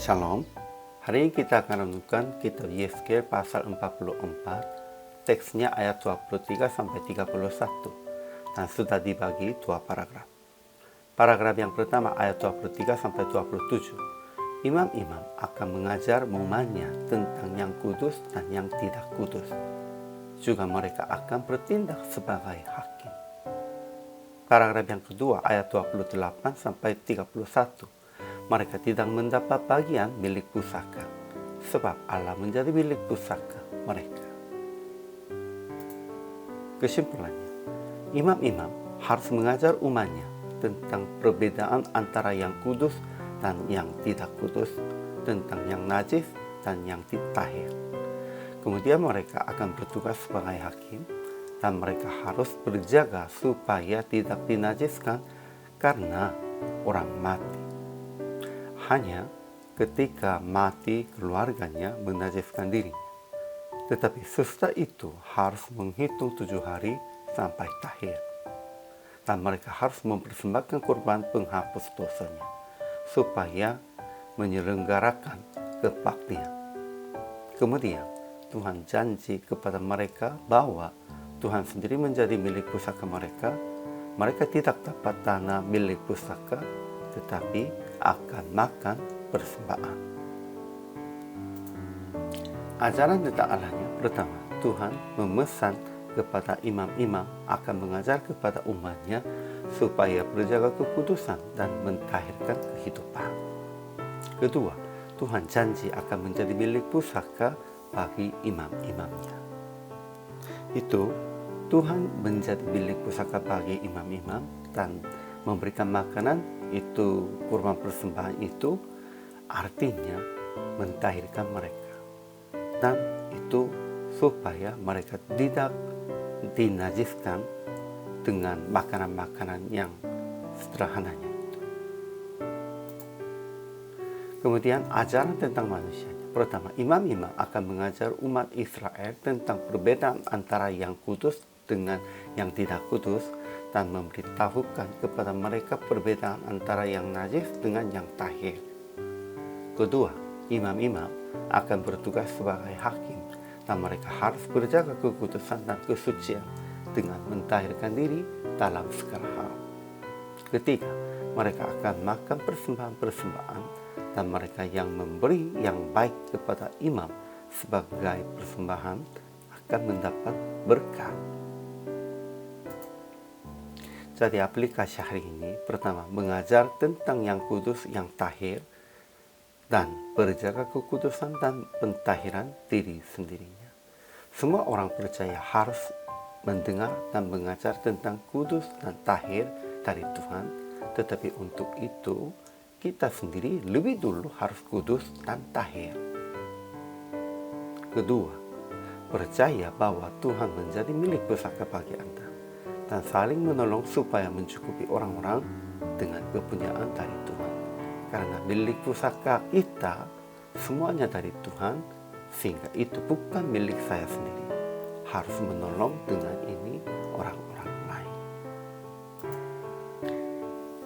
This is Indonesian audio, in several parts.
Shalom. Hari ini kita akan renungkan kitab Yeskel pasal 44, teksnya ayat 23 sampai 31 dan sudah dibagi dua paragraf. Paragraf yang pertama ayat 23 sampai 27. Imam-imam akan mengajar umatnya tentang yang kudus dan yang tidak kudus. Juga mereka akan bertindak sebagai hakim. Paragraf yang kedua ayat 28 sampai 31. Mereka tidak mendapat bagian milik pusaka, sebab Allah menjadi milik pusaka mereka. Kesimpulannya, imam-imam harus mengajar umatnya tentang perbedaan antara yang kudus dan yang tidak kudus, tentang yang najis dan yang tahir. Kemudian mereka akan bertugas sebagai hakim, dan mereka harus berjaga supaya tidak dinajiskan karena orang mati. Hanya ketika mati keluarganya menajiskan dirinya. Tetapi sesudah itu harus menghitung 7 hari sampai tahir. Dan mereka harus mempersembahkan kurban penghapus dosanya, supaya menyelenggarakan kebaktian. Kemudian Tuhan janji kepada mereka bahwa Tuhan sendiri menjadi milik pusaka mereka. Mereka tidak dapat tanah milik pusaka, tetapi akan makan persembahan. Ajaran tentang Allahnya, pertama, Tuhan memesan kepada imam-imam akan mengajar kepada umatnya supaya berjaga kekudusan dan mentahirkan kehidupan. Kedua, Tuhan janji akan menjadi milik pusaka bagi imam-imamnya. Itu Tuhan menjadi milik pusaka bagi imam-imam dan memberikan makanan, itu kurban persembahan itu artinya mentahirkan mereka, dan itu supaya mereka tidak dinajiskan dengan makanan-makanan yang sederhananya itu. Kemudian ajaran tentang manusianya. Pertama, imam-imam akan mengajar umat Israel tentang perbedaan antara yang kudus dengan yang tidak kudus, dan memberitahukan kepada mereka perbedaan antara yang najis dengan yang tahir. Kedua, imam-imam akan bertugas sebagai hakim, dan mereka harus berjaga kekudusan dan kesucian dengan mentahirkan diri dalam segala hal. Ketiga, mereka akan makan persembahan-persembahan, dan mereka yang memberi yang baik kepada imam sebagai persembahan akan mendapat berkat. Jadi aplikasi hari ini, pertama, mengajar tentang yang kudus, yang tahir, dan berjaga kekudusan dan pentahiran diri sendirinya. Semua orang percaya harus mendengar dan mengajar tentang kudus dan tahir dari Tuhan, tetapi untuk itu kita sendiri lebih dulu harus kudus dan tahir. Kedua, percaya bahwa Tuhan menjadi milik pusaka bagi Anda, dan saling menolong supaya mencukupi orang-orang dengan kepunyaan dari Tuhan. Karena milik pusaka kita semuanya dari Tuhan, sehingga itu bukan milik saya sendiri. Harus menolong dengan ini orang-orang lain.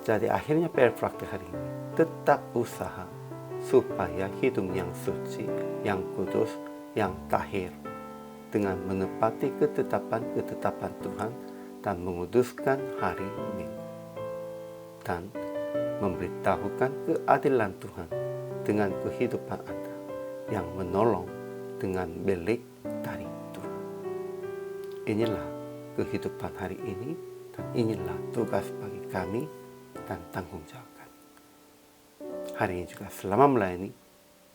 Jadi akhirnya PR praktik hari ini, tetap usaha supaya hidup yang suci, yang kudus, yang tahir, dengan menepati ketetapan Tuhan dan menguduskan hari Minggu, dan memberitahukan keadilan Tuhan dengan kehidupan Anda yang menolong dengan milik dari Tuhan. Inilah kehidupan hari ini, dan inilah tugas bagi kami dan tanggung jawab kami. Hari ini juga selama melayani,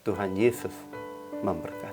Tuhan Yesus memberkati.